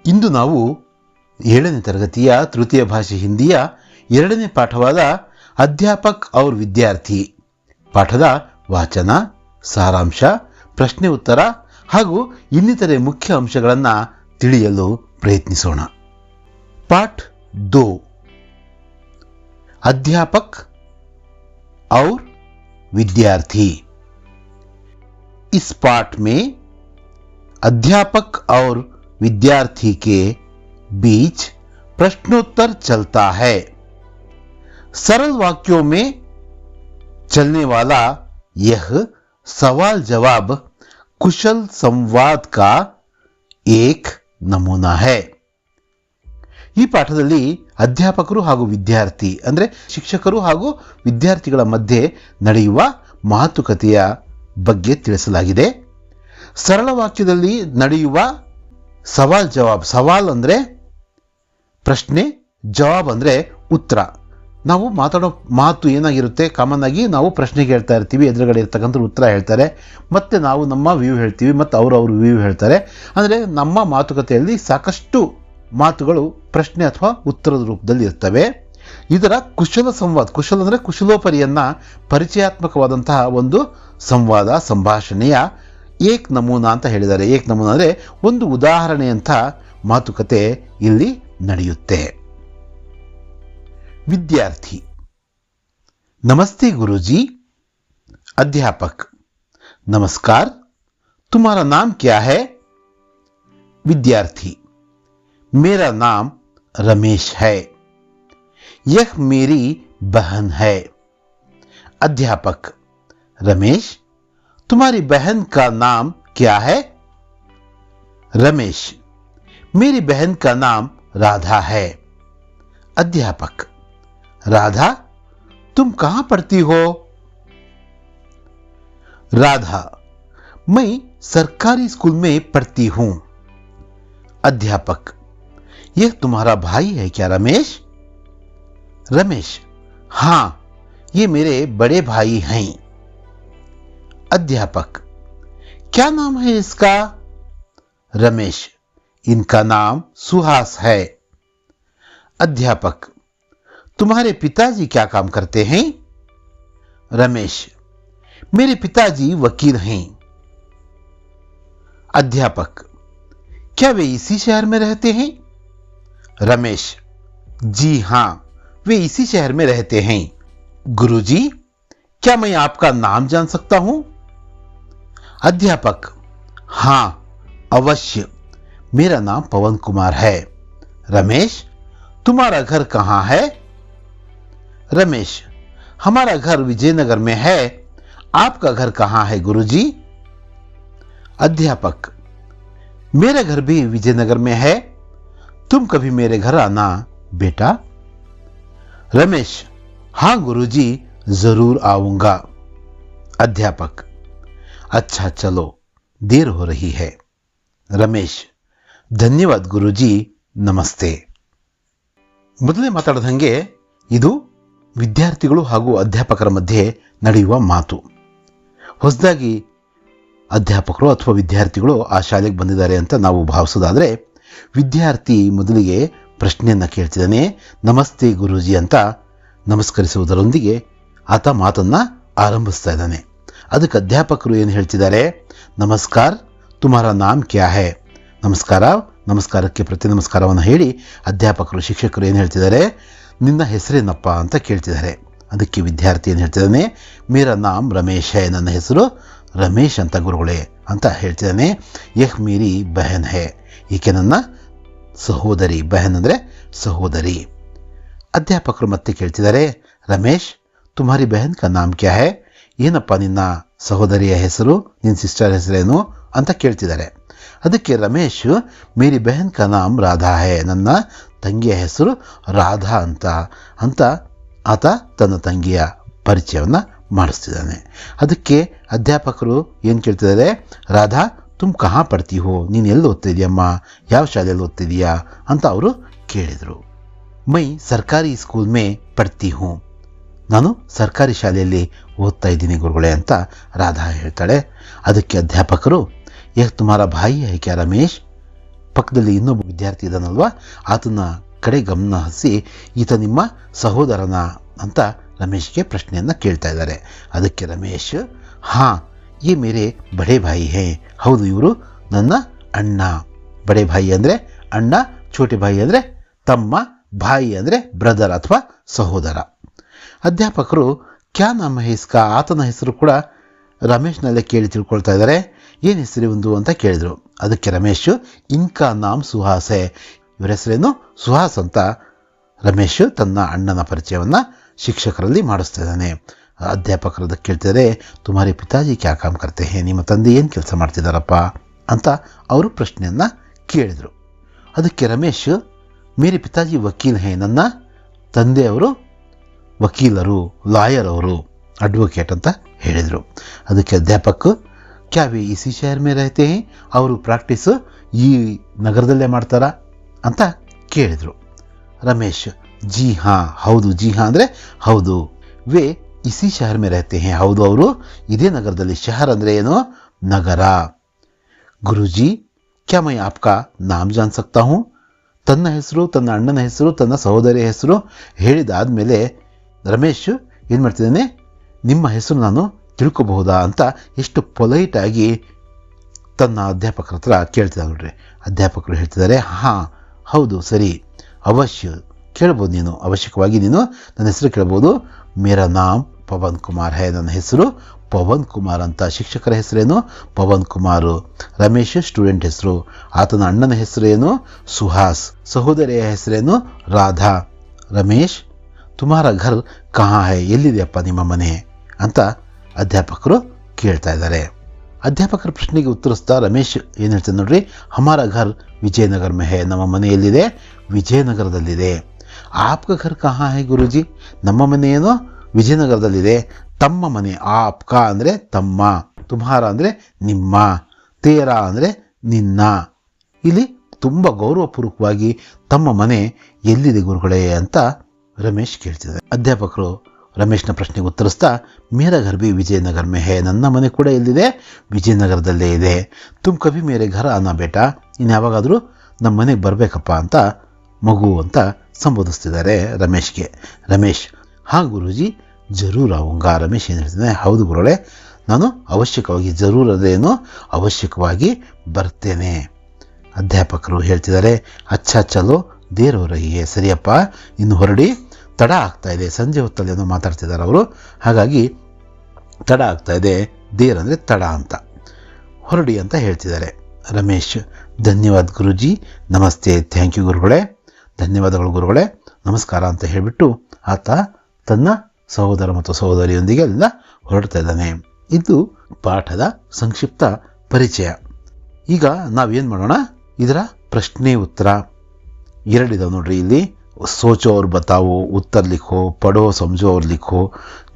ಇಂದು ನಾವು 7ನೇ ತರಗತಿಯ ತೃತೀಯ ಭಾಷೆ ಹಿಂದಿಯ 2ನೇ ಪಾಠವಾದ ಅಧ್ಯಾಪಕ್ ಔರ್ ವಿದ್ಯಾರ್ಥಿ ಪಾಠದ ವಾಚನ, ಸಾರಾಂಶ, ಪ್ರಶ್ನೆ ಉತ್ತರ ಹಾಗೂ ಇನ್ನಿತರೆ ಮುಖ್ಯ ಅಂಶಗಳನ್ನು ತಿಳಿಯಲು ಪ್ರಯತ್ನಿಸೋಣ. पाठ 2 अध्यापक और विद्यार्थी. इस पाठ में अध्यापक और विद्यार्थी के बीच प्रश्नोत्तर चलता है. सरल वाक्यों में चलने वाला यह सवाल जवाब कुशल संवाद का एक नमूना है. ಈ ಪಾಠದಲ್ಲಿ ಅಧ್ಯಾಪಕರು ಹಾಗೂ ವಿದ್ಯಾರ್ಥಿ ಅಂದರೆ ಶಿಕ್ಷಕರು ಹಾಗೂ ವಿದ್ಯಾರ್ಥಿಗಳ ಮಧ್ಯೆ ನಡೆಯುವ ಮಾತುಕತೆಯ ಬಗ್ಗೆ ತಿಳಿಸಲಾಗಿದೆ. ಸರಳ ವಾಕ್ಯದಲ್ಲಿ ನಡೆಯುವ ಸವಾಲ್ ಜವಾಬ್. ಸವಾಲ್ ಅಂದರೆ ಪ್ರಶ್ನೆ, ಜವಾಬ್ ಅಂದರೆ ಉತ್ತರ. ನಾವು ಮಾತಾಡೋ ಮಾತು ಏನಾಗಿರುತ್ತೆ, ಕಾಮನ್ ಆಗಿ ನಾವು ಪ್ರಶ್ನೆ ಕೇಳ್ತಾ ಇರ್ತೀವಿ, ಎದುರುಗಡೆ ಇರ್ತಕ್ಕಂಥ ಉತ್ತರ ಹೇಳ್ತಾರೆ, ಮತ್ತೆ ನಾವು ನಮ್ಮ ವ್ಯೂ ಹೇಳ್ತೀವಿ, ಮತ್ತು ಅವರು ವ್ಯೂ ಹೇಳ್ತಾರೆ. ಅಂದರೆ ನಮ್ಮ ಮಾತುಕತೆಯಲ್ಲಿ ಸಾಕಷ್ಟು ಮಾತುಗಳು ಪ್ರಶ್ನೆ ಅಥವಾ ಉತ್ತರದ ರೂಪದಲ್ಲಿ ಇರ್ತವೆ. ಇದರ ಕುಶಲ ಸಂವಾದ, ಕುಶಲ ಅಂದರೆ ಕುಶಲೋಪರಿಯನ್ನು ಪರಿಚಯಾತ್ಮಕವಾದಂತಹ ಒಂದು ಸಂವಾದ, ಸಂಭಾಷಣೆಯ ಏಕ್ ನಮೂನಾ ಅಂತ ಹೇಳಿದ್ದಾರೆ. ಏಕ್ ನಮೂನಾ ಅಂದರೆ ಒಂದು ಉದಾಹರಣೆಯಂಥ ಮಾತುಕತೆ ಇಲ್ಲಿ ನಡೆಯುತ್ತೆ. विद्यार्थी: नमस्ते गुरुजी. अध्यापक: नमस्कार, तुम्हारा नाम क्या है? विद्यार्थी: मेरा नाम रमेश है. यह मेरी बहन है. अध्यापक: रमेश, तुम्हारी बहन का नाम क्या है? रमेश: मेरी बहन का नाम राधा है. अध्यापक: राधा, तुम कहां पढ़ती हो? राधा: मैं सरकारी स्कूल में पढ़ती हूं. अध्यापक: यह तुम्हारा भाई है क्या रमेश? रमेश: हां, ये मेरे बड़े भाई हैं. अध्यापक: क्या नाम है इसका? रमेश: इनका नाम सुहास है. अध्यापक: तुम्हारे पिताजी क्या काम करते हैं? रमेश: मेरे पिताजी वकील हैं. अध्यापक: क्या वे इसी शहर में रहते हैं? रमेश: जी हां, वे इसी शहर में रहते हैं. गुरुजी, क्या मैं आपका नाम जान सकता हूं? अध्यापक: हां, अवश्य, मेरा नाम पवन कुमार है. रमेश: तुम्हारा घर कहां है? रमेश: हमारा घर विजयनगर में है. आपका घर कहां है गुरुजी? अध्यापक: मेरा घर भी विजयनगर में है. तुम कभी मेरे घर आना बेटा. रमेश: हां गुरुजी, जरूर आऊंगा. अध्यापक: अच्छा चलो, देर हो रही है. रमेश: धन्यवाद गुरुजी, नमस्ते. ಮೊದಲೇ ಮಾತಾಡದಂಗೆ ಇದು ವಿದ್ಯಾರ್ಥಿಗಳು ಹಾಗೂ ಅಧ್ಯಾಪಕರ ಮಧ್ಯೆ ನಡೆಯುವ ಮಾತು. ಹೊಸದಾಗಿ ಅಧ್ಯಾಪಕರು ಅಥವಾ ವಿದ್ಯಾರ್ಥಿಗಳು ಆ ಶಾಲೆಗೆ ಬಂದಿದ್ದಾರೆ ಅಂತ ನಾವು ಭಾವಿಸೋದಾದರೆ, ವಿದ್ಯಾರ್ಥಿ ಮೊದಲಿಗೆ ಪ್ರಶ್ನೆಯನ್ನು ಕೇಳ್ತಿದ್ದಾನೆ. ನಮಸ್ತೆ ಗುರೂಜಿ ಅಂತ ನಮಸ್ಕರಿಸುವುದರೊಂದಿಗೆ ಆತ ಮಾತನ್ನು ಆರಂಭಿಸ್ತಾ ಇದ್ದಾನೆ. ಅದಕ್ಕೆ ಅಧ್ಯಾಪಕರು ಏನು ಹೇಳ್ತಿದ್ದಾರೆ? ನಮಸ್ಕಾರ, ತುಮಾರಾ ನಾಮ್ ಕ್ಯಾ ಹೈ? ನಮಸ್ಕಾರ, ನಮಸ್ಕಾರಕ್ಕೆ ಪ್ರತಿ ನಮಸ್ಕಾರವನ್ನು ಹೇಳಿ ಅಧ್ಯಾಪಕರು, ಶಿಕ್ಷಕರು ಏನು ಹೇಳ್ತಿದ್ದಾರೆ? ನಿನ್ನ ಹೆಸರೇನಪ್ಪ ಅಂತ ಕೇಳ್ತಿದ್ದಾರೆ. ಅದಕ್ಕೆ ವಿದ್ಯಾರ್ಥಿ ಏನು ಹೇಳ್ತಿದ್ದಾನೆ? ಮೇರಾ ನಾಮ್ ರಮೇಶ್ ಹೈ, ನನ್ನ ಹೆಸರು ರಮೇಶ್ ಅಂತ ಗುರುಗಳೇ ಅಂತ ಹೇಳ್ತಿದ್ದಾನೆ. ಯಹ್ ಮೇರಿ ಬಹನ್ ಹೈ, ಈಕೆ ನನ್ನ ಸಹೋದರಿ. ಬಹನ್ ಅಂದರೆ ಸಹೋದರಿ. ಅಧ್ಯಾಪಕರು ಮತ್ತೆ ಕೇಳ್ತಿದ್ದಾರೆ, ರಮೇಶ್, ತುಮಾರಿ ಬಹನ್ ಕಾ ನಾಮ್ ಕ್ಯಾ ಹೈ? ಏನಪ್ಪ ನಿನ್ನ ಸಹೋದರಿಯ ಹೆಸರು, ನಿನ್ನ ಸಿಸ್ಟರ್ ಹೆಸರೇನು ಅಂತ ಕೇಳ್ತಿದ್ದಾರೆ. ಅದಕ್ಕೆ ರಮೇಶ್, ಮೇರಿ ಬಹನ್ ಕಾ ನಾಮ್ ರಾಧಾ ಹೈ, ನನ್ನ ತಂಗಿಯ ಹೆಸರು ರಾಧಾ ಅಂತ ಆತ ತನ್ನ ತಂಗಿಯ ಪರಿಚಯವನ್ನು ಮಾಡಿಸ್ತಿದ್ದಾನೆ. ಅದಕ್ಕೆ ಅಧ್ಯಾಪಕರು ಏನು ಕೇಳ್ತಿದ್ದಾರೆ? ರಾಧಾ, ತುಮ್ ಕಹಾ ಪಡ್ತಿ ಹೋ? ನೀನು ಎಲ್ಲಿ ಓದ್ತಿದ್ಯಮ್ಮ? ಯಾವ ಶಾಲೆಯಲ್ಲಿ ಓದ್ತಿದೀಯಾ ಅಂತ ಅವರು ಕೇಳಿದರು. ಮೈ ಸರ್ಕಾರಿ ಸ್ಕೂಲ್ ಮೇ ಪಡ್ತಿ ಹೂँ, ನಾನು ಸರ್ಕಾರಿ ಶಾಲೆಯಲ್ಲಿ ಓದ್ತಾ ಇದ್ದೀನಿ ಗುರುಗಳೇ ಅಂತ ರಾಧಾ ಹೇಳ್ತಾಳೆ. ಅದಕ್ಕೆ ಅಧ್ಯಾಪಕರು, ಯಹ್ ತುಮಾರಾ ಭಾಯಿ ಹೈ ಕ್ಯಾ ರಮೇಶ್? ಪಕ್ಕದಲ್ಲಿ ಇನ್ನೊಬ್ಬ ವಿದ್ಯಾರ್ಥಿ ಇದ್ದಾನಲ್ವಾ, ಆತನ ಕಡೆ ಗಮನ ಹರಿಸಿ ಈತ ನಿಮ್ಮ ಸಹೋದರನ ಅಂತ ರಮೇಶ್ಗೆ ಪ್ರಶ್ನೆಯನ್ನು ಕೇಳ್ತಾ ಇದ್ದಾರೆ. ಅದಕ್ಕೆ ರಮೇಶ್, ಹಾಂ ಈ ಮೇರೆ ಬಡೇ ಭಾಯಿ ಹೇ, ಹೌದು ಇವರು ನನ್ನ ಅಣ್ಣ. ಬಡೇ ಭಾಯಿ ಅಂದರೆ ಅಣ್ಣ, ಛೋಟೆ ಭಾಯಿ ಅಂದರೆ ತಮ್ಮ, ಭಾಯಿ ಅಂದರೆ ಬ್ರದರ್ ಅಥವಾ ಸಹೋದರ. ಅಧ್ಯಾಪಕರು ಕ್ಯಾ ನಾಮ ಹೇ ಇಸ್ಕಾ, ಆತನ ಹೆಸರು ಕೂಡ ರಮೇಶ್ನಲ್ಲೇ ಕೇಳಿ ತಿಳ್ಕೊಳ್ತಾ ಇದ್ದಾರೆ. ಏನು ಹೆಸರು ಒಂದು ಅಂತ ಕೇಳಿದರು. ಅದಕ್ಕೆ ರಮೇಶ್, ಇನ್ಕಾ ನಾಮ್ ಸುಹಾಸ್ ಹೇ, ಇವರ ಹೆಸರೇನು ಸುಹಾಸ್ ಅಂತ ರಮೇಶ್ ತನ್ನ ಅಣ್ಣನ ಪರಿಚಯವನ್ನು ಶಿಕ್ಷಕರಲ್ಲಿ ಮಾಡಿಸ್ತಾ ಇದ್ದಾನೆ. ಅಧ್ಯಾಪಕರು ಅದಕ್ಕೆ ಕೇಳ್ತಿದ್ದಾರೆ, ತುಮಾರಿ ಪಿತಾಜಿ ಕ್ಯಾ ಕಾಮ್ ಕರ್ತೆ ಹೇ, ನಿಮ್ಮ ತಂದೆ ಏನು ಕೆಲಸ ಮಾಡ್ತಿದ್ದಾರಪ್ಪ ಅಂತ ಅವರು ಪ್ರಶ್ನೆಯನ್ನು ಕೇಳಿದರು. ಅದಕ್ಕೆ ರಮೇಶ್, ಮೇರೆ ಪಿತಾಜಿ ವಕೀಲ್ ಹೇ, ನನ್ನ ತಂದೆಯವರು ವಕೀಲರು, ಲಾಯರ್ ಅವರು, ಅಡ್ವೊಕೇಟ್ ಅಂತ ಹೇಳಿದರು. ಅದಕ್ಕೆ ಅಧ್ಯಾಪಕ, ಕ್ಯಾ ವೆ ಇಸಿ ಶಹರ್ ಮೇ ರಹತೆ ಹೇ, ಅವರು ಪ್ರಾಕ್ಟೀಸು ಈ ನಗರದಲ್ಲೇ ಮಾಡ್ತಾರಾ ಅಂತ ಕೇಳಿದರು. ರಮೇಶ್, ಜಿ ಹಾಂ, ಹೌದು, ಜಿ ಹಾಂ ಅಂದರೆ ಹೌದು, ವೇ ಇಸಿ ಶಹರ್ ಮೇ ರಹತೆ ಹೇ, ಹೌದು ಅವರು ಇದೇ ನಗರದಲ್ಲಿ. ಶಹರ್ ಅಂದರೆ ಏನು, ನಗರ. ಗುರುಜಿ ಕ್ಯಾ ಮೈ ಆಪ್ಕಾ ನಾಮ್ ಜಾನ್ ಸಕ್ತಾ ಹೂಂ, ತನ್ನ ಹೆಸರು, ತನ್ನ ಅಣ್ಣನ ಹೆಸರು, ತನ್ನ ಸಹೋದರಿಯ ಹೆಸರು ಹೇಳಿದಾದ್ಮೇಲೆ ರಮೇಶ್ ಏನು ಮಾಡ್ತಿದ್ದಾನೆ, ನಿಮ್ಮ ಹೆಸರು ನಾನು ತಿಳ್ಕೊಬಹುದಾ ಅಂತ ಎಷ್ಟು ಪೊಲೈಟಾಗಿ ತನ್ನ ಅಧ್ಯಾಪಕರ ಹತ್ರ ಕೇಳ್ತಿದ್ದಾರೆ ನೋಡ್ರಿ. ಅಧ್ಯಾಪಕರು ಹೇಳ್ತಿದ್ದಾರೆ, ಹಾಂ ಹೌದು ಸರಿ, ಅವಶ್ಯ ಕೇಳ್ಬೋದು, ನೀನು ಅವಶ್ಯಕವಾಗಿ ನೀನು ನನ್ನ ಹೆಸರು ಕೇಳ್ಬೋದು. ಮೇರಾ ನಾಮ್ ಪವನ್ ಕುಮಾರ್ ಹೇ, ನನ್ನ ಹೆಸರು ಪವನ್ ಕುಮಾರ್ ಅಂತ. ಶಿಕ್ಷಕರ ಹೆಸರೇನು, ಪವನ್ ಕುಮಾರ್. ರಮೇಶ್ ಸ್ಟೂಡೆಂಟ್ ಹೆಸರು. ಆತನ ಅಣ್ಣನ ಹೆಸರೇನು, ಸುಹಾಸ್. ಸಹೋದರಿಯ ಹೆಸರೇನು, ರಾಧಾ. ರಮೇಶ್, ತುಮಾರ ಘರ್ ಕಹಾ ಹೈ, ಎಲ್ಲಿದೆಯಪ್ಪ ನಿಮ್ಮ ಮನೆ ಅಂತ ಅಧ್ಯಾಪಕರು ಕೇಳ್ತಾ ಇದ್ದಾರೆ. ಅಧ್ಯಾಪಕರ ಪ್ರಶ್ನೆಗೆ ಉತ್ತರಿಸ್ತಾ ರಮೇಶ್ ಏನು ಹೇಳ್ತಾನೆ ನೋಡ್ರಿ, ಹಮಾರ ಘರ್ ವಿಜಯನಗರ ಮೇ ಹೇ, ನಮ್ಮ ಮನೆ ಎಲ್ಲಿದೆ, ವಿಜಯನಗರದಲ್ಲಿದೆ. ಆಪ್ಕ ಘರ್ ಕಹಾ ಹೈ ಗುರುಜಿ, ನಮ್ಮ ಮನೆ ಏನೋ ವಿಜಯನಗರದಲ್ಲಿದೆ. ತಮ್ಮ ಮನೆ, ಆಪ್ಕ ಅಂದರೆ ತಮ್ಮ, ತುಮ್ಹಾರ ಅಂದರೆ ನಿಮ್ಮ, ತೇರಾ ಅಂದರೆ ನಿನ್ನ. ಇಲ್ಲಿ ತುಂಬ ಗೌರವಪೂರ್ವಕವಾಗಿ ತಮ್ಮ ಮನೆ ಎಲ್ಲಿದೆ ಗುರುಗಳೇ ಅಂತ ರಮೇಶ್ ಕೇಳ್ತಿದ್ದಾರೆ. ಅಧ್ಯಾಪಕರು ರಮೇಶ್ನ ಪ್ರಶ್ನೆಗೆ ಉತ್ತರಿಸ್ತಾ, ಮೇರಾ ಘರ್ ಭಿ ವಿಜಯನಗರ ಮೇ ಹೇ, ನನ್ನ ಮನೆ ಕೂಡ ಎಲ್ಲಿದೆ, ವಿಜಯನಗರದಲ್ಲೇ ಇದೆ. ತುಮ್ ಕಭಿ ಮೇರೆ ಘರ ಆನಾ ಬೇಟಾ, ಇನ್ನು ಯಾವಾಗಾದರೂ ನಮ್ಮ ಮನೆಗೆ ಬರಬೇಕಪ್ಪ ಅಂತ ಮಗು ಅಂತ ಸಂಬೋಧಿಸ್ತಿದ್ದಾರೆ ರಮೇಶ್ಗೆ. ರಮೇಶ್, ಹಾಂ ಗುರುಜಿ ಜರೂರ್ ಆವುಂಗಾ. ರಮೇಶ್ ಏನು ಹೇಳ್ತಿದ್ದಾನೆ, ಹೌದು ಗುರುಗಳೇ ನಾನು ಅವಶ್ಯಕವಾಗಿ, ಜರೂರ್ ಅದೇನು ಅವಶ್ಯಕವಾಗಿ ಬರ್ತೇನೆ. ಅಧ್ಯಾಪಕರು ಹೇಳ್ತಿದ್ದಾರೆ, ಅಚ್ಚಾ ಚಲೋ ದೇರ್ ಹೋ ರಹಿ ಹೇ, ಸರಿಯಪ್ಪ ಇನ್ನು ಹೊರಡಿ, ತಡ ಆಗ್ತಾ ಇದೆ. ಸಂಜೆ ಹೊತ್ತಲ್ಲಿ ಏನೋ ಮಾತಾಡ್ತಿದ್ದಾರೆ ಅವರು, ಹಾಗಾಗಿ ತಡ ಆಗ್ತಾ ಇದೆ. ದೇರ್ ಅಂದರೆ ತಡ ಅಂತ, ಹೊರಡಿ ಅಂತ ಹೇಳ್ತಿದ್ದಾರೆ. ರಮೇಶ್, ಧನ್ಯವಾದ ಗುರುಜಿ, ನಮಸ್ತೆ, ಥ್ಯಾಂಕ್ ಯು ಗುರುಗಳೇ, ಧನ್ಯವಾದಗಳು ಗುರುಗಳೇ, ನಮಸ್ಕಾರ ಅಂತ ಹೇಳಿಬಿಟ್ಟು ಆತ ತನ್ನ ಸಹೋದರ ಮತ್ತು ಸಹೋದರಿಯೊಂದಿಗೆ ಅಲ್ಲಿಂದ ಹೊರಡ್ತಾ ಇದ್ದಾನೆ. ಇದು ಪಾಠದ ಸಂಕ್ಷಿಪ್ತ ಪರಿಚಯ. ಈಗ ನಾವೇನು ಮಾಡೋಣ, ಇದರ ಪ್ರಶ್ನೆ ಉತ್ತರ ಎರಡಿದಾವೆ ನೋಡ್ರಿ. ಇಲ್ಲಿ सोचो और बताओ, उत्तर लिखो, पढ़ो समझो और लिखो,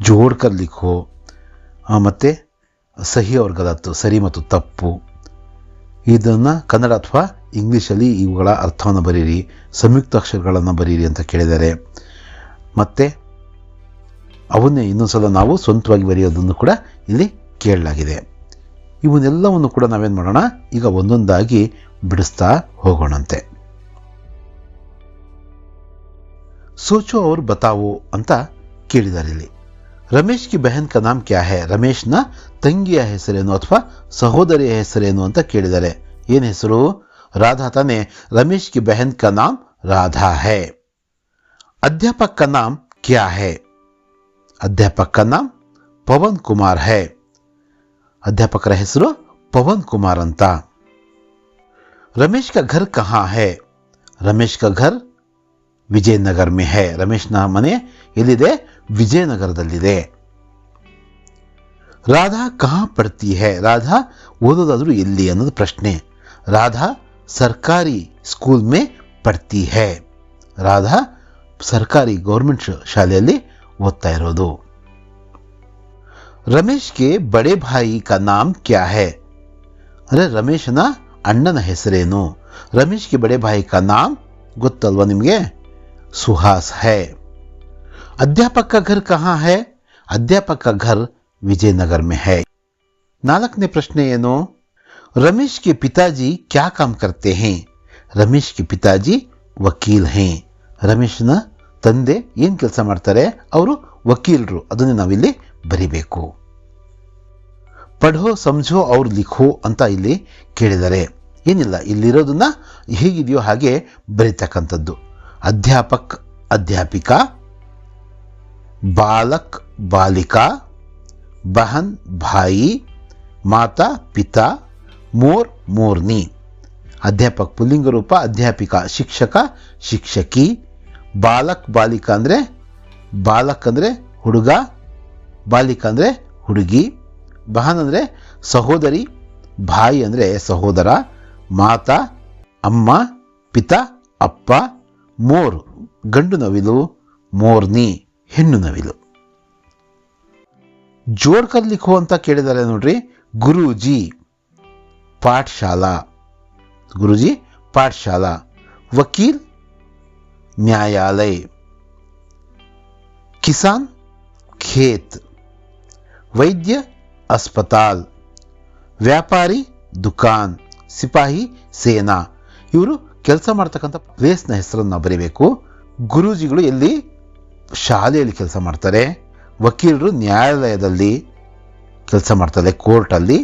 जोड़ कर लिखो, ಮತ್ತು ಸಹಿ और ಗಲತ್, ಸರಿ ಮತ್ತು ತಪ್ಪು. ಇದನ್ನು ಕನ್ನಡ ಅಥವಾ ಇಂಗ್ಲೀಷಲ್ಲಿ ಇವುಗಳ ಅರ್ಥವನ್ನು ಬರೀರಿ, ಸಂಯುಕ್ತ ಅಕ್ಷರಗಳನ್ನು ಬರೀರಿ ಅಂತ ಕೇಳಿದ್ದಾರೆ. ಮತ್ತು ಅವನ್ನೇ ಇನ್ನೊಂದ್ಸಲ ನಾವು ಸ್ವಂತವಾಗಿ ಬರೆಯೋದನ್ನು ಕೂಡ ಇಲ್ಲಿ ಕೇಳಲಾಗಿದೆ. ಇವನ್ನೆಲ್ಲವನ್ನು ಕೂಡ ನಾವೇನು ಮಾಡೋಣ, ಈಗ ಒಂದೊಂದಾಗಿ ಬಿಡಿಸ್ತಾ ಹೋಗೋಣಂತೆ. ಸೋಚೋ ಅವ್ರ ಬತಾವೋ ಅಂತ ಕೇಳಿದ್ದಾರೆ ಇಲ್ಲಿ. ರಮೇಶ್ ಕಿ ಬೆಹನ್ ಕಾ ನಾಮ್ ಕ್ಯಾ ಹೈ, ರಮೇಶ್ನ ತಂಗಿಯ ಹೆಸರೇನು ಅಥವಾ ಸಹೋದರಿಯ ಹೆಸರೇನು ಅಂತ ಕೇಳಿದ್ದಾರೆ. ಏನು ಹೆಸರು, ರಾಧಾ ತಾನೆ. ರಮೇಶ್ ಕಿ ಬೆಹನ್ ಕಾ ನಾಮ್ ರಾಧಾ ಹೈ. ಅಧ್ಯಾಪಕ ಕಾ ನಾಮ್ ಕ್ಯಾ ಹೈ, ಅಧ್ಯಾಪಕ ಕಾ ನಾಮ್ ಪವನ್ ಕುಮಾರ್ ಹೈ. ಅಧ್ಯಾಪಕರ ಹೆಸರು ಪವನ್ ಕುಮಾರ್ ಅಂತ. ರಮೇಶ್ ಕಾ ಘರ್ ಕಹಾ ಹೈ, ರಮೇಶ್ ಕಾ ಘರ್ ವಿಜಯನಗರ ಮೇ ಹೈ. ರಮೇಶ್ನ ಮನೆ ಎಲ್ಲಿದೆ, ವಿಜಯನಗರದಲ್ಲಿದೆ. ರಾಧಾ ಕಹಾ ಪಡ್ತಿ ಹೈ, ರಾಧಾ ಓದೋದಾದ್ರೂ ಎಲ್ಲಿ ಅನ್ನೋದು ಪ್ರಶ್ನೆ. ರಾಧಾ ಸರ್ಕಾರಿ ಸ್ಕೂಲ್ ಮೇ ಪಡ್ತಿ ಹೈ, ರಾಧಾ ಸರ್ಕಾರಿ ಗೌರ್ಮೆಂಟ್ ಶಾಲೆಯಲ್ಲಿ ಓದ್ತಾ ಇರೋದು. ರಮೇಶ್ ಕೆ ಬಡೆ ಭಾಯಿ ಕಾ ನಾಮ್ ಕ್ಯಾ ಹೈ, ಅಂದರೆ ರಮೇಶನ ಅಣ್ಣನ ಹೆಸರೇನು. ರಮೇಶ್ ಕೆ ಬಡೆ ಭಾಯಿ ಕಾ ನಾಮ್ ಗೊತ್ತಲ್ವಾ ನಿಮಗೆ, ಸುಹಾಸ್ ಹೈ. ಅಧ್ಯಾಪಕ ಕಾ ಘರ್ ಕಹಾ ಹೈ, ಅಧ್ಯಾಪಕ ಕಾ ಘರ್ ವಿಜಯನಗರ ಮೇ ಹೈ. ನಾಲ್ಕನೇ ಪ್ರಶ್ನೆ ಏನು, ರಮೇಶ್ ಕೆ ಪಿತಾಜಿ ಕ್ಯಾ ಕಾಮ್ ಕರ್ತೆ ಹೈ, ರಮೇಶ್ ಕಿ ಪಿತಾಜಿ ವಕೀಲ್ ಹೇ. ರಮೇಶ್ನ ತಂದೆ ಏನು ಕೆಲಸ ಮಾಡ್ತಾರೆ? ಅವರು ವಕೀಲರು. ಅದನ್ನು ನಾವಿಲ್ಲಿ ಬರಿಬೇಕು. ಪಢೋ ಸಮझो और लिखो ಅಂತ ಇಲ್ಲಿ ಕೇಳಿದ್ದಾರೆ. ಏನಿಲ್ಲ, ಇಲ್ಲಿರೋದನ್ನ ಹೇಗಿದೆಯೋ ಹಾಗೆ ಬರೀತಕ್ಕಂಥದ್ದು. ಅಧ್ಯಾಪಕ್ ಅಧ್ಯಾಪಿಕಾ, ಬಾಲಕ್ ಬಾಲಿಕಾ, ಬಹನ್ ಭಾಯಿ, ಮಾತಾ ಪಿತಾ, ಮೋರ್ ಮೋರ್ನಿ. ಅಧ್ಯಾಪಕ್ ಪುಲ್ಲಿಂಗ ರೂಪ, ಅಧ್ಯಾಪಿಕಾ ಶಿಕ್ಷಕ ಶಿಕ್ಷಕಿ, ಬಾಲಕ್ ಬಾಲಿಕಾ ಅಂದರೆ ಬಾಲಕ್ ಅಂದರೆ ಹುಡುಗ, ಬಾಲಿಕಾ ಅಂದರೆ ಹುಡುಗಿ, ಬಹನ್ ಅಂದರೆ ಸಹೋದರಿ, ಭಾಯಿ ಅಂದರೆ ಸಹೋದರ, ಮಾತಾ ಅಮ್ಮ, ಪಿತಾ ಅಪ್ಪ, ಮೋರ್ ಗಂಡು ನವಿಲು, ಮೋರ್ನಿ ಹೆಣ್ಣು ನವಿಲು. ಜೋಡ್ಕರ್ ಲಿಖೋ ಅಂತ ಕೇಳಿದ್ದಾರೆ ನೋಡ್ರಿ. ಗುರೂಜಿ ಪಾಠಶಾಲಾ, ಗುರುಜಿ ಪಾಠಶಾಲಾ, ವಕೀಲ್ ನ್ಯಾಯಾಲಯ, ಕಿಸಾನ್ ಖೇತ್, ವೈದ್ಯ अस्पताल, ವ್ಯಾಪಾರಿ ದುಕಾನ್, ಸಿಪಾಹಿ ಸೇನಾ. ಇವರು ಕೆಲಸ ಮಾಡ್ತಕ್ಕಂಥ ಪ್ಲೇಸ್ನ ಹೆಸರನ್ನು ಬರೀಬೇಕು. ಗುರೂಜಿಗಳು ಎಲ್ಲಿ? ಶಾಲೆಯಲ್ಲಿ ಕೆಲಸ ಮಾಡ್ತಾರೆ. ವಕೀಲರು ನ್ಯಾಯಾಲಯದಲ್ಲಿ ಕೆಲಸ ಮಾಡ್ತಾರೆ, ಕೋರ್ಟಲ್ಲಿ.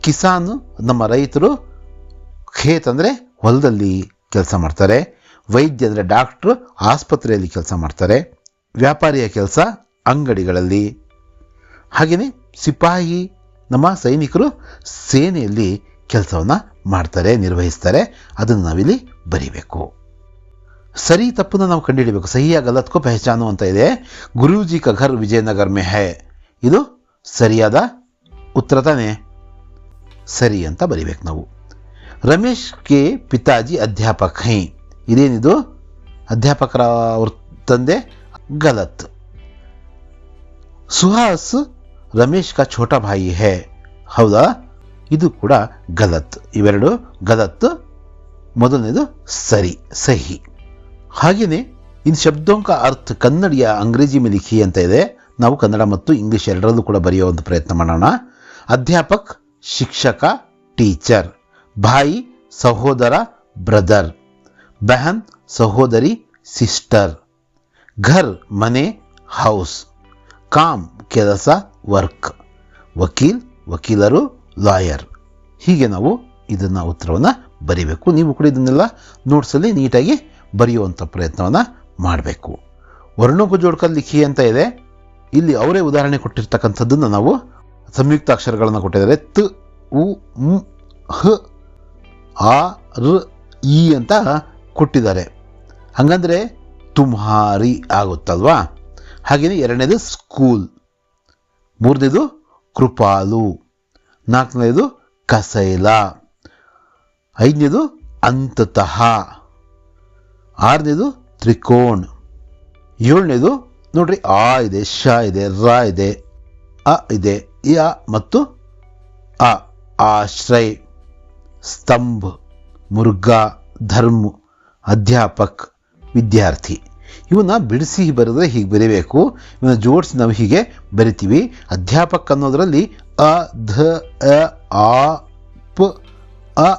ಕಿಸಾನ್ ನಮ್ಮ ರೈತರು, ಖೇತ್ ಅಂದರೆ ಹೊಲದಲ್ಲಿ ಕೆಲಸ ಮಾಡ್ತಾರೆ. ವೈದ್ಯ ಅಂದರೆ ಡಾಕ್ಟ್ರು, ಆಸ್ಪತ್ರೆಯಲ್ಲಿ ಕೆಲಸ ಮಾಡ್ತಾರೆ. ವ್ಯಾಪಾರಿಯ ಕೆಲಸ ಅಂಗಡಿಗಳಲ್ಲಿ. ಹಾಗೆಯೇ ಸಿಪಾಯಿ ನಮ್ಮ ಸೈನಿಕರು ಸೇನೆಯಲ್ಲಿ ಕೆಲಸವನ್ನು ಮಾಡ್ತಾರೆ, ನಿರ್ವಹಿಸ್ತಾರೆ. ಅದನ್ನು ನಾವಿಲ್ಲಿ ಬರೀಬೇಕು. ಸರಿ ತಪ್ಪನ್ನು ನಾವು ಕಂಡುಹಿಡಬೇಕು. ಸಹಿಯ ಗಲತ್ಕೋ ಪಹಚಾನು ಅಂತ ಇದೆ. ಗುರೂಜಿ ಕಾ ಘರ್ ವಿಜಯನಗರ ಮೇ ಹೈ. ಇದು ಸರಿಯಾದ ಉತ್ತರ ತಾನೆ? ಸರಿ ಅಂತ ಬರೀಬೇಕು ನಾವು. ರಮೇಶ್ ಕೆ ಪಿತಾಜಿ ಅಧ್ಯಾಪಕ್ ಹೈ. ಇದೇನಿದು? ಅಧ್ಯಾಪಕರ ಅವ್ರ ತಂದೆ. ಗಲತ್. ಸುಹಾಸ್ ರಮೇಶ್ ಕಾ ಛೋಟಾ ಭಾಯಿ ಹೈ. ಹೌದಾ? ಇದು ಕೂಡ ಗಲತ್. ಇವೆರಡು ಗಲತ್. ಮೊದಲನೇದು ಸರಿ, ಸಹಿ. ಹಾಗೆಯೇ ಇನ್ ಶಬ್ದೋಂ ಕಾ ಅರ್ಥ ಕನ್ನಡಿಯ ಅಂಗ್ರೇಜಿ ಮೇ ಲಿಖಿ ಅಂತ ಇದೆ. ನಾವು ಕನ್ನಡ ಮತ್ತು ಇಂಗ್ಲಿಷ್ ಎರಡರಲ್ಲೂ ಕೂಡ ಬರೆಯೋ ಒಂದು ಪ್ರಯತ್ನ ಮಾಡೋಣ. ಅಧ್ಯಾಪಕ್ ಶಿಕ್ಷಕ ಟೀಚರ್, ಭಾಯಿ ಸಹೋದರ ಬ್ರದರ್, ಬಹನ್ ಸಹೋದರಿ ಸಿಸ್ಟರ್, ಘರ್ ಮನೆ ಹೌಸ್, ಕಾಮ್ ಕೆಲಸ ವರ್ಕ್, ವಕೀಲ್ ವಕೀಲರು ಲಾಯರ್. ಹೀಗೆ ನಾವು ಇದನ್ನು ಉತ್ತರವನ್ನು ಬರೀಬೇಕು. ನೀವು ಕೂಡ ಇದನ್ನೆಲ್ಲ ನೋಟ್ಸಲ್ಲಿ ನೀಟಾಗಿ ಬರೆಯುವಂಥ ಪ್ರಯತ್ನವನ್ನು ಮಾಡಬೇಕು. ವರ್ಣೋಕು ಜೋಡ್ಕರ್ ಲಿಖಿ ಅಂತ ಇದೆ. ಇಲ್ಲಿ ಅವರೇ ಉದಾಹರಣೆ ಕೊಟ್ಟಿರ್ತಕ್ಕಂಥದ್ದನ್ನು ನಾವು ಸಂಯುಕ್ತ ಅಕ್ಷರಗಳನ್ನು ಕೊಟ್ಟಿದ್ದಾರೆ. ತ್ ಉ ಮ್ ಹ ಆ ರ ಈ ಅಂತ ಕೊಟ್ಟಿದ್ದಾರೆ. ಹಾಗಂದರೆ ತುಮ್ಹಾರಿ ಆಗುತ್ತಲ್ವಾ? ಹಾಗೆಯೇ ಎರಡನೇದು ಸ್ಕೂಲ್, ಮೂರನೇದು ಕೃಪಾಲು, ನಾಲ್ಕನೇದು ಕಸೈಲ, ಐದನೇದು ಅಂತತಃ, ಆರನೇದು ತ್ರಿಕೋಣ್, ಏಳನೇದು ನೋಡ್ರಿ ಆ ಇದೆ, ಶ ಇದೆ, ರ ಇದೆ, ಅ ಇದೆ, ಯ ಮತ್ತು ಅ, ಆಶ್ರಯ್, ಸ್ತಂಭ, ಮುರ್ಗಾ, ಧರ್ಮ, ಅಧ್ಯಾಪಕ್, ವಿದ್ಯಾರ್ಥಿ. ಇವನ್ನ ಬಿಡಿಸಿ ಬರೆದ್ರೆ ಹೀಗೆ ಬರೀಬೇಕು. ಇವನ್ನ ಜೋಡಿಸಿ ನಾವು ಹೀಗೆ ಬರಿತೀವಿ. ಅಧ್ಯಾಪಕ್ ಅನ್ನೋದರಲ್ಲಿ ಅ ಧ ಅ ಆ ಪ ಅ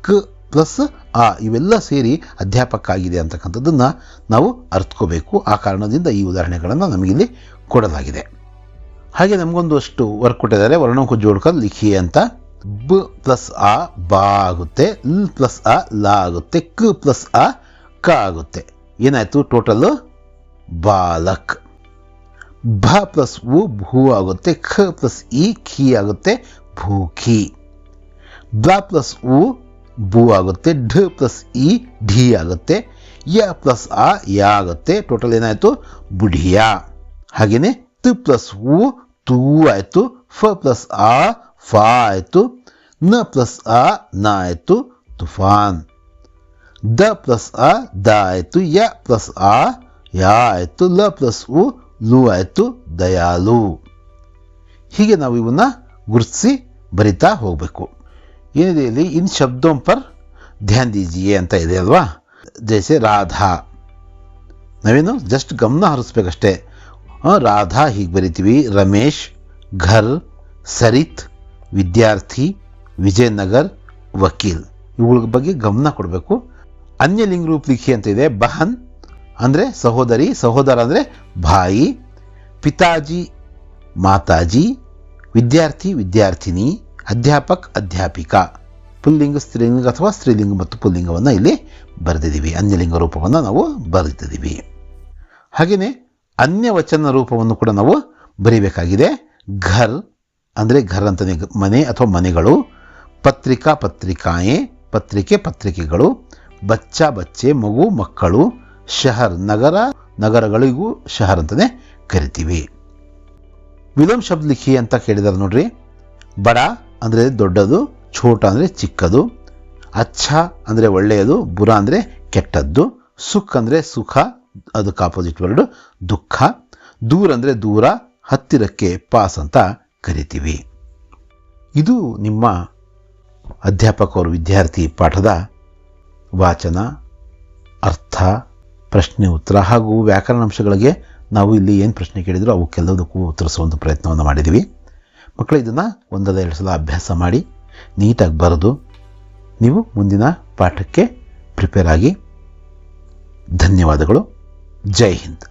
ಕ ಪ್ಲಸ್ ಆ ಇವೆಲ್ಲ ಸೇರಿ ಅಧ್ಯಾಪಕ ಆಗಿದೆ ಅಂತಕ್ಕಂಥದ್ದನ್ನು ನಾವು ಅರ್ಥಕೋಬೇಕು. ಆ ಕಾರಣದಿಂದ ಈ ಉದಾಹರಣೆಗಳನ್ನು ನಮಗಿಲ್ಲಿ ಕೊಡಲಾಗಿದೆ. ಹಾಗೆ ನಮಗೊಂದು ಅಷ್ಟು ವರ್ಕ್ ಕೊಟ್ಟಿದ್ದಾರೆ. ವರ್ಣೋಕು ಜೋಡ್ಕರ್ ಲಿಖಿ ಅಂತ. ಬ ಪ್ಲಸ್ ಆ ಬಾ ಆಗುತ್ತೆ, ಲ್ ಪ್ಲಸ್ ಅ ಲಾ ಆಗುತ್ತೆ, ಕ ಪ್ಲಸ್ ಅ ಕ ಆಗುತ್ತೆ. ಏನಾಯಿತು ಟೋಟಲ್ಲು? ಬಾಲಕ್. ಭ ಪ್ಲಸ್ ಉ ಭೂ ಆಗುತ್ತೆ, ಖ ಪ್ಲಸ್ ಇ ಖಿ ಆಗುತ್ತೆ, ಭೂಖಿ. ಬ್ಲ ಪ್ಲಸ್ ಉ ಭೂ ಆಗುತ್ತೆ, ಢ ಪ್ಲಸ್ ಇ ಢಿ ಆಗುತ್ತೆ, ಯ ಪ್ಲಸ್ ಆ ಯಾ ಆಗುತ್ತೆ. ಟೋಟಲ್ ಏನಾಯಿತು? ಬುಢಿಯಾ. ಹಾಗೆಯೇ ತ ಪ್ಲಸ್ ಉ ತೂ ಆಯಿತು, ಫ ಪ್ಲಸ್ ಆ ಫಾ ಆಯಿತು, ನ ಪ್ಲಸ್ ಆ ನ ಆಯಿತು, Toofan. The plus a the ಆಯಿತು, ಯ ಪ್ಲಸ್ ಆ ಯಾ ಆಯಿತು, ಲ ಪ್ಲಸ್ ಉ ಲು ಆಯಿತು, ದಯಾಲು. ಹೀಗೆ ನಾವು ಇವನ್ನ ಗುರುತಿಸಿ ಬರಿತಾ ಹೋಗಬೇಕು. ಏನಿದೆ ಇಲ್ಲಿ? ಇನ್ ಶಬ್ದೋಂ ಪರ್ ಧ್ಯಾನ್ ದೀಜಿಯೇ ಅಂತ ಇದೆ ಅಲ್ವಾ? ಜೈಸೆ ರಾಧಾ. ನಾವೇನು ಜಸ್ಟ್ ಗಮನ ಹರಿಸ್ಬೇಕಷ್ಟೇ. ರಾಧಾ ಹೀಗೆ ಬರಿತೀವಿ. ರಮೇಶ್, ಘರ್, ಸರಿತ್, ವಿದ್ಯಾರ್ಥಿ, ವಿಜಯನಗರ್, ವಕೀಲ್. ಇವುಗಳ ಬಗ್ಗೆ ಗಮನ ಕೊಡಬೇಕು. ಅನ್ಯಲಿಂಗ ರೂಪ ಲಿಖಿ ಅಂತ ಇದೆ. ಬಹನ್ ಅಂದರೆ ಸಹೋದರಿ, ಸಹೋದರ ಅಂದರೆ ಭಾಯಿ, ಪಿತಾಜಿ ಮಾತಾಜಿ, ವಿದ್ಯಾರ್ಥಿ ವಿದ್ಯಾರ್ಥಿನಿ, ಅಧ್ಯಾಪಕ್ ಅಧ್ಯಾಪಿಕಾ. ಪುಲ್ಲಿಂಗ ಸ್ತ್ರೀಲಿಂಗ ಅಥವಾ ಸ್ತ್ರೀಲಿಂಗ ಮತ್ತು ಪುಲ್ಲಿಂಗವನ್ನು ಇಲ್ಲಿ ಬರೆದಿದ್ದೀವಿ. ಅನ್ಯಲಿಂಗ ರೂಪವನ್ನು ನಾವು ಬರೆದಿದ್ದೀವಿ. ಹಾಗೆಯೇ ಅನ್ಯವಚನ ರೂಪವನ್ನು ಕೂಡ ನಾವು ಬರೀಬೇಕಾಗಿದೆ. ಘರ್ ಅಂದರೆ ಘರ್ ಅಂತಲೇ ಮನೆ ಅಥವಾ ಮನೆಗಳು, ಪತ್ರಿಕಾ ಪತ್ರಿಕಾಯೇ ಪತ್ರಿಕೆ ಪತ್ರಿಕೆಗಳು, ಬಚ್ಚಾ ಬಚ್ಚೆ ಮಗು ಮಕ್ಕಳು, ಶಹರ್ ನಗರ ನಗರಗಳಿಗೂ ಶಹರ್ ಅಂತಲೇ ಕರಿತೀವಿ. ವಿಲೋಮ್ ಶಬ್ದ ಲಿಖಿ ಅಂತ ಕೇಳಿದಾರೆ ನೋಡ್ರಿ. ಬಡ ಅಂದರೆ ದೊಡ್ಡದು, ಛೋಟ ಅಂದರೆ ಚಿಕ್ಕದು, ಅಚ್ಛ ಅಂದರೆ ಒಳ್ಳೆಯದು, ಬುರ ಅಂದರೆ ಕೆಟ್ಟದ್ದು, ಸುಖ್ ಅಂದರೆ ಸುಖ ಅದಕ್ಕೆ ಆಪೋಸಿಟ್ ವರ್ಡ್ ದುಃಖ, ದೂರ ಅಂದರೆ ದೂರ, ಹತ್ತಿರಕ್ಕೆ ಪಾಸ್ ಅಂತ ಕರಿತೀವಿ. ಇದು ನಿಮ್ಮ ಅಧ್ಯಾಪಕರು ವಿದ್ಯಾರ್ಥಿ ಪಾಠದ ವಾಚನ, ಅರ್ಥ, ಪ್ರಶ್ನೆ ಉತ್ತರ ಹಾಗೂ ವ್ಯಾಕರಣಾಂಶಗಳಿಗೆ ನಾವು ಇಲ್ಲಿ ಏನು ಪ್ರಶ್ನೆ ಕೇಳಿದ್ರು ಅವಕ್ಕೆಲ್ಲದಕ್ಕೂ ಉತ್ತರಿಸುವಂಥ ಪ್ರಯತ್ನವನ್ನು ಮಾಡಿದ್ದೀವಿ. ಮಕ್ಕಳು ಇದನ್ನು ಒಂದಲ್ಲ ಎರಡು ಸಲ ಅಭ್ಯಾಸ ಮಾಡಿ ನೀಟಾಗಿ ಬರೆದು ನೀವು ಮುಂದಿನ ಪಾಠಕ್ಕೆ ಪ್ರಿಪೇರ್ ಆಗಿ. ಧನ್ಯವಾದಗಳು. ಜೈ ಹಿಂದ್.